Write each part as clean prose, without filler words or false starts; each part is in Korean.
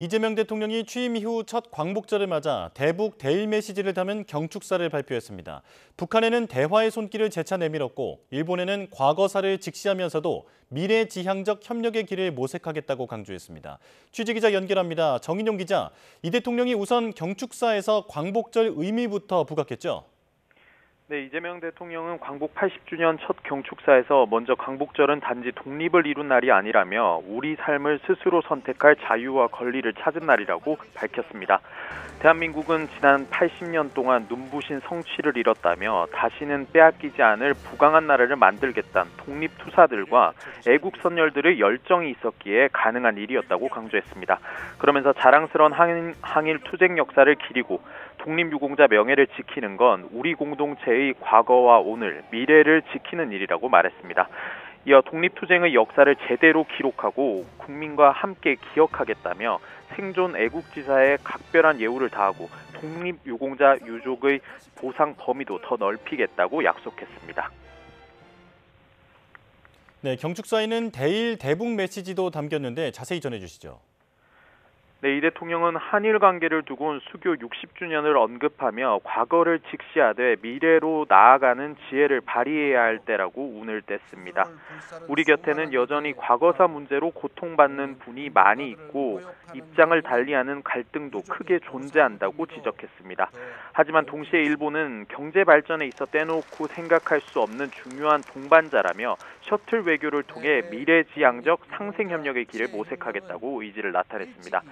이재명 대통령이 취임 이후 첫 광복절을 맞아 대북 대일 메시지를 담은 경축사를 발표했습니다. 북한에는 대화의 손길을 재차 내밀었고 일본에는 과거사를 직시하면서도 미래지향적 협력의 길을 모색하겠다고 강조했습니다. 취재기자 연결합니다. 정인용 기자, 이 대통령이 우선 경축사에서 광복절 의미부터 부각했죠? 네, 이재명 대통령은 광복 80주년 첫 경축사에서 먼저 광복절은 단지 독립을 이룬 날이 아니라며 우리 삶을 스스로 선택할 자유와 권리를 찾은 날이라고 밝혔습니다. 대한민국은 지난 80년 동안 눈부신 성취를 이뤘다며 다시는 빼앗기지 않을 부강한 나라를 만들겠다는 독립투사들과 애국선열들의 열정이 있었기에 가능한 일이었다고 강조했습니다. 그러면서 자랑스러운 항일 투쟁 역사를 기리고 독립유공자 명예를 지키는 건 우리 공동체의 과거와 오늘, 미래를 지키는 일이라고 말했습니다. 이어 독립투쟁의 역사를 제대로 기록하고 국민과 함께 기억하겠다며 생존 애국지사에 각별한 예우를 다하고 독립유공자 유족의 보상 범위도 더 넓히겠다고 약속했습니다. 네, 경축사에는 대일 대북 메시지도 담겼는데 자세히 전해주시죠. 네, 이 대통령은 한일 관계를 두고 수교 60주년을 언급하며 과거를 직시하되 미래로 나아가는 지혜를 발휘해야 할 때라고 운을 뗐습니다. 우리 곁에는 여전히 과거사 문제로 고통받는 분이 많이 있고 입장을 달리하는 갈등도 크게 존재한다고 지적했습니다. 하지만 동시에 일본은 경제 발전에 있어 떼놓고 생각할 수 없는 중요한 동반자라며 셔틀 외교를 통해 미래지향적 상생협력의 길을 모색하겠다고 의지를 나타냈습니다.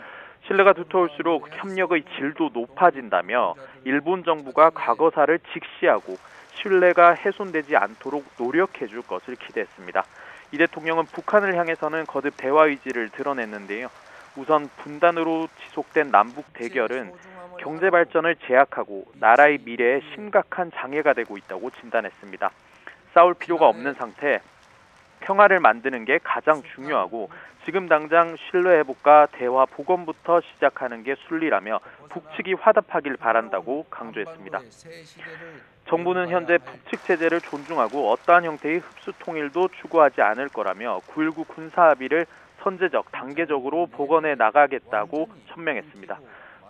신뢰가 두터울수록 협력의 질도 높아진다며 일본 정부가 과거사를 직시하고 신뢰가 훼손되지 않도록 노력해줄 것을 기대했습니다. 이 대통령은 북한을 향해서는 거듭 대화 의지를 드러냈는데요. 우선 분단으로 지속된 남북 대결은 경제 발전을 제약하고 나라의 미래에 심각한 장애가 되고 있다고 진단했습니다. 싸울 필요가 없는 상태, 평화를 만드는 게 가장 중요하고 지금 당장 신뢰 회복과 대화 복원부터 시작하는 게 순리라며 북측이 화답하길 바란다고 강조했습니다. 정부는 현재 북측 체제를 존중하고 어떠한 형태의 흡수 통일도 추구하지 않을 거라며 9.19 군사합의를 선제적, 단계적으로 복원해 나가겠다고 천명했습니다.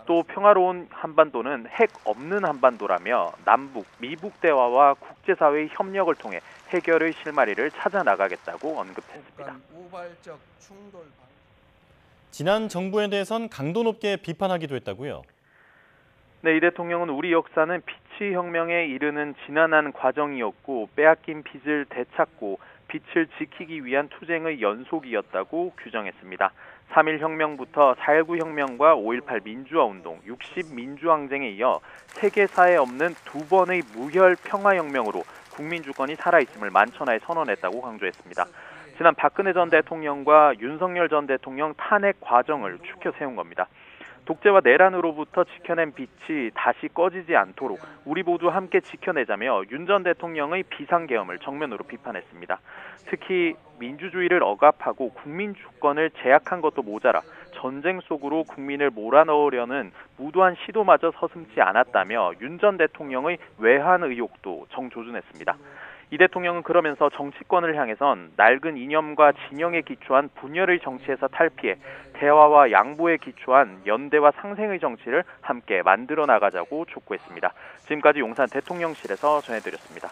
또 평화로운 한반도는 핵 없는 한반도라며 남북, 미북 대화와 국제사회의 협력을 통해 해결의 실마리를 찾아 나가겠다고 언급했습니다. 지난 정부에 대해선 강도 높게 비판하기도 했다고요? 네, 이 대통령은 우리 역사는 빛의 혁명에 이르는 지난한 과정이었고 빼앗긴 빚을 되찾고 빛을 지키기 위한 투쟁의 연속이었다고 규정했습니다. 3.1 혁명부터 4.19 혁명과 5.18 민주화운동, 60 민주항쟁에 이어 세계사에 없는 두 번의 무혈 평화혁명으로 국민주권이 살아있음을 만천하에 선언했다고 강조했습니다. 지난 박근혜 전 대통령과 윤석열 전 대통령 탄핵 과정을 추켜 세운 겁니다. 독재와 내란으로부터 지켜낸 빛이 다시 꺼지지 않도록 우리 모두 함께 지켜내자며 윤 전 대통령의 비상계엄을 정면으로 비판했습니다. 특히 민주주의를 억압하고 국민 주권을 제약한 것도 모자라 전쟁 속으로 국민을 몰아넣으려는 무도한 시도마저 서슴지 않았다며 윤 전 대통령의 외환 의혹도 정조준했습니다. 이 대통령은 그러면서 정치권을 향해선 낡은 이념과 진영에 기초한 분열의 정치에서 탈피해 대화와 양보에 기초한 연대와 상생의 정치를 함께 만들어 나가자고 촉구했습니다. 지금까지 용산 대통령실에서 전해드렸습니다.